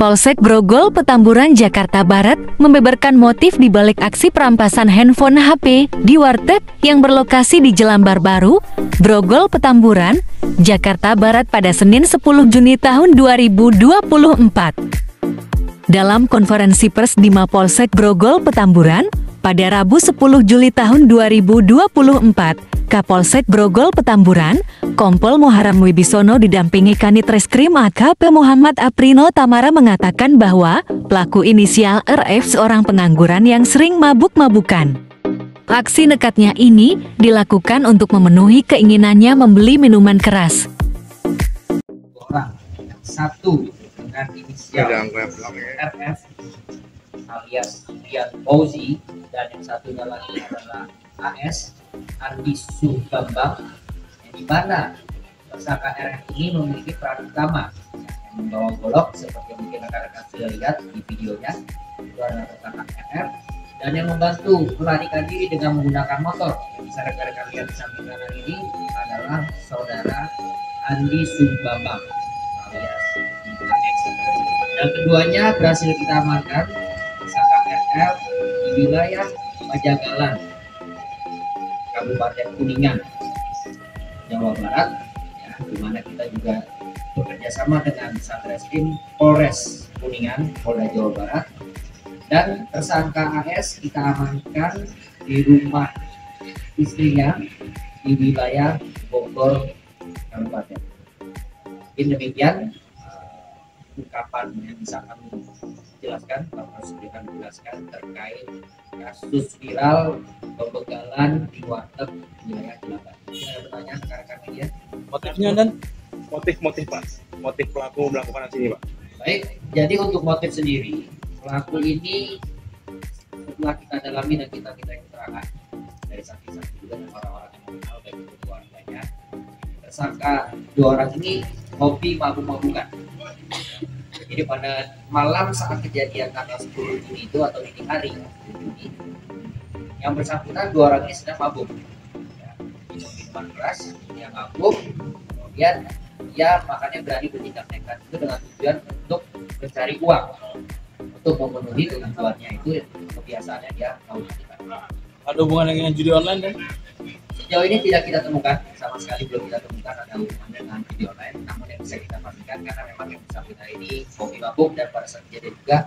Polsek Grogol, Petamburan, Jakarta Barat membeberkan motif di balik aksi perampasan handphone HP di warteg yang berlokasi di Jelambar Baru, Grogol, Petamburan, Jakarta Barat pada Senin 10 Juni tahun 2024. Dalam konferensi pers di Mapolsek Grogol, Petamburan, pada Rabu 10 Juli tahun 2024, Kapolsek Grogol Petamburan, Kompol Muharam Wibisono didampingi Kanit Reskrim AKP Muhammad Aprino Tamara mengatakan bahwa pelaku inisial RF seorang pengangguran yang sering mabuk-mabukan. Aksi nekatnya ini dilakukan untuk memenuhi keinginannya membeli minuman keras. Orang yang satu dengan inisial RF alias Rian Fauzi dan yang satunya lagi adalah AS Andi Subambang, yang dimana tersangka RF ini memiliki peran utama yang membawa golok seperti yang mungkin rekan-rekan sudah lihat di videonya. Itu adalah tersangka RF, dan yang membantu melarikan diri dengan menggunakan motor yang bisa rekan-rekan lihat di samping kanan ini adalah saudara Andi Subambang alias AS. Dan keduanya berhasil kita amankan tersangka RF di wilayah Pajagalan, Kabupaten Kuningan, Jawa Barat, ya, di mana kita juga bekerja sama dengan Satreskrim Polres Kuningan, Polda Jawa Barat, dan tersangka AS kita amankan di rumah istrinya di wilayah Bogor, Kabupaten. Mungkin demikian ungkapan yang bisa kami jelaskan, Bapak sudah kami jelaskan terkait kasus viral pembegalan di warteg wilayah Jelambar. Ada pertanyaan rekan-rekan media? Motifnya dan motif Pak, motif pelaku melakukan aksi ini Pak. Baik, jadi untuk motif sendiri, pelaku ini setelah kita dalami dan kita keterangan dari saksi-saksi juga dan orang-orang yang mengenal baik itu keluarganya, tersangka dua orang ini hobi mabuk-mabukan. Jadi pada malam saat kejadian tanggal 10 Juni itu atau dini hari Juni, yang bersangkutan dua orang ini sedang mabuk, ya, minum minuman keras, dia mabuk, kemudian dia makanya berani bertindak nekat itu dengan tujuan untuk mencari uang untuk memenuhi kebutuhannya, itu kebiasaannya dia mau lakukan. Ada hubungan dengan judi online kan? Sejauh ini tidak kita temukan, sama sekali belum kita temukan ada hubungan dengan judi online. Namun yang bisa kita pastikan karena memang yang bersangkutan ini hobi mabuk, dan pada saat kejadian juga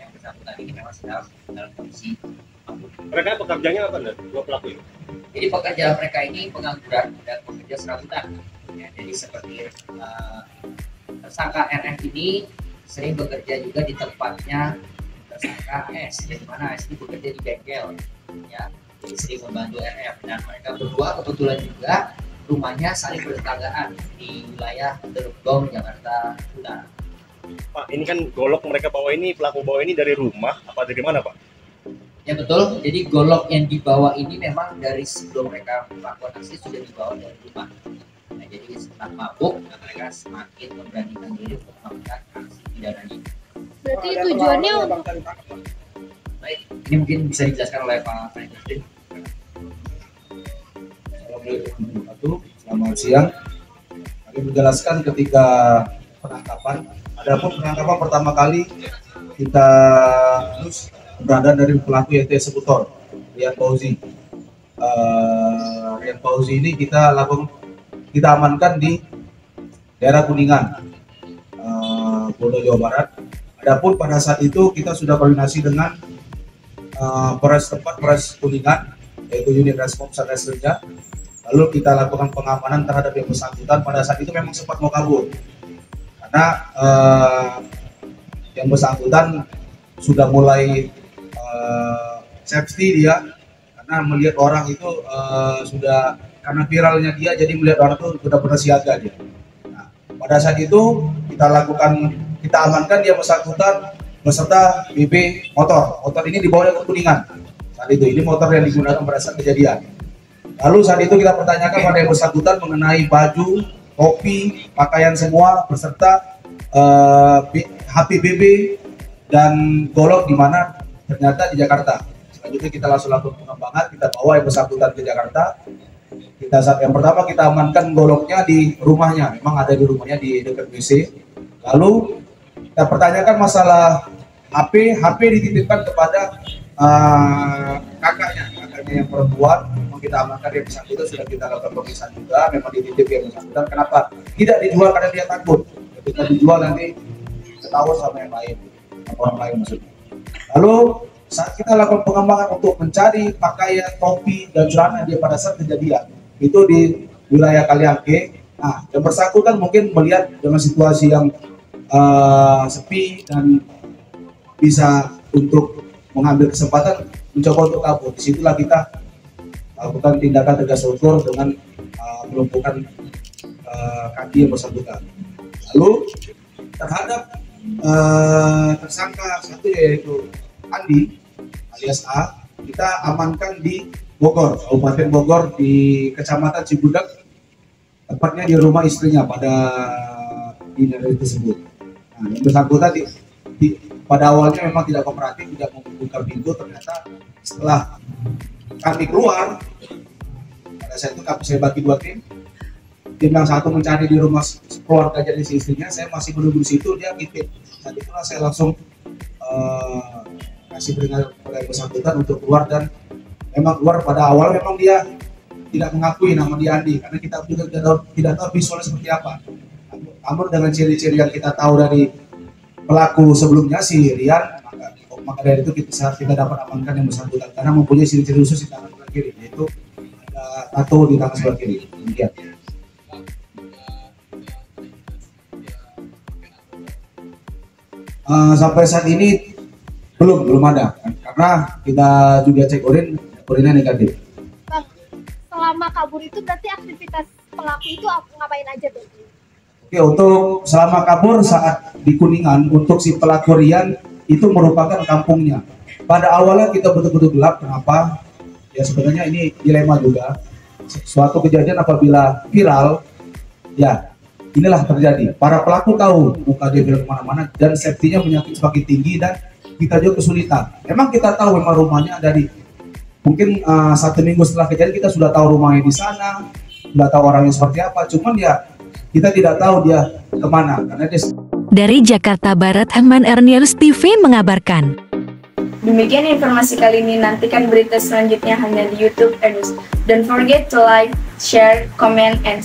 yang bersangkutan ini memang sedang dalam kondisi mabuk. Mereka pekerjaannya apa dua pelaku ini? Jadi pekerjaan mereka ini pengangguran dan pekerja serabutan. Ya, jadi seperti tersangka RF ini sering bekerja juga di tempatnya tersangka S, di mana S ini bekerja di bengkel, ya, jadi sering membantu RF, dan mereka berdua kebetulan juga rumahnya saling bertetanggaan di wilayah Teluk, Jakarta Utara. Pak, ini kan golok mereka bawa ini, pelaku bawa ini dari rumah apa dari mana Pak? Ya betul, jadi golok yang dibawa ini memang dari sebelum mereka melakukan aksi sudah dibawa dari rumah. Nah, jadi setelah mabuk, mereka semakin memberanikan diri untuk melakukan aksi pidana ini. Berarti tujuannya untuk... Baik, ini mungkin bisa dijelaskan oleh Pak Presiden. Assalamualaikum, selamat siang. Kami menjelaskan ketika penangkapan, adapun penangkapan pertama kali kita berada dari pelaku yaitu eksekutor Rian Fauzi. Rian Fauzi ini kita amankan di daerah Kuningan, Polda Jawa Barat. Adapun pada saat itu kita sudah koordinasi dengan Polres tempat, Polres Kuningan, yaitu unit respons Satreskrimnya. Lalu kita lakukan pengamanan terhadap yang bersangkutan. Pada saat itu memang sempat mau kabur karena yang bersangkutan sudah mulai safety dia, karena melihat orang itu sudah, karena viralnya dia, jadi melihat orang itu sudah bersiaga dia. Nah, pada saat itu kita amankan dia bersangkutan beserta BB motor ini dibawa ke Kuningan. Saat itu ini motor yang digunakan pada saat kejadian. Lalu saat itu kita pertanyakan pada yang bersangkutan mengenai baju, topi, pakaian semua beserta HP BB dan golok di mana ternyata di Jakarta. Selanjutnya kita langsung lakukan pengembangan, kita bawa yang bersangkutan ke Jakarta. Yang pertama kita amankan goloknya di rumahnya, memang ada di rumahnya di dekat WC. Lalu kita pertanyakan masalah HP dititipkan kepada kakaknya yang perempuan. Memang kita amankan dia bersangkutan, sudah kita lakukan pemeriksaan juga, memang dititip yang bersangkutan. Kenapa tidak dijual? Karena dia takut ketika dijual nanti ketahuan sama yang lain, orang lain maksudnya. Lalu saat kita lakukan pengembangan untuk mencari pakaian, topi, dan celana dia pada saat kejadian itu di wilayah Kaliangke. Nah, yang bersangkutan mungkin melihat dengan situasi yang sepi dan bisa untuk mengambil kesempatan mencoba untuk kabur. Disitulah kita lakukan tindakan tegas ukur dengan melumpuhkan kaki yang bersangkutan. Lalu terhadap tersangka satu yaitu Andi alias A, kita amankan di Bogor, Kabupaten Bogor, di Kecamatan Cibudak, tepatnya di rumah istrinya pada dini hari tersebut. Nah, yang bersangkutan pada awalnya memang tidak kooperatif, tidak membuka pintu. Ternyata setelah kami keluar, pada saat itu saya bagi dua tim yang satu mencari di rumah keluarga jadi istrinya, saya masih menunggu di situ, dia ngintip. Saat itulah saya langsung kasih peringatan kepada yang bersangkutan untuk keluar, dan memang keluar. Pada awal memang dia tidak mengakui nama dia Andi, karena kita juga tidak tahu visualnya seperti apa. Namun dengan ciri-ciri yang kita tahu dari pelaku sebelumnya si Rian, maka dari itu kita dapat amankan yang bersangkutan karena mempunyai ciri-ciri khusus di tangan sebelah kiri, yaitu ada tato di tangan sebelah kiri. Demikian. Sampai saat ini belum ada, karena kita juga cek urinnya negatif. Bang, selama kabur itu berarti aktivitas pelaku itu ngapain aja tuh? Oke, untuk selama kabur saat di Kuningan, untuk si pelaku Rian itu merupakan kampungnya. Pada awalnya kita betul-betul gelap. Kenapa? Ya sebenarnya ini dilema juga. Suatu kejadian apabila viral, ya inilah terjadi. Para pelaku tahu muka dia viral kemana-mana dan safety-nya menyangkut semakin tinggi, dan kita juga kesulitan. Memang kita tahu memang rumahnya ada di, mungkin 1 minggu setelah kejadian kita sudah tahu rumahnya di sana, sudah tahu orangnya seperti apa. Cuman ya kita tidak tahu dia kemana karena dia... Dari Jakarta Barat, Ahmad Erniarus TV mengabarkan. Demikian informasi kali ini, nantikan berita selanjutnya hanya di YouTube Ernest. Don't forget to like, share, comment, and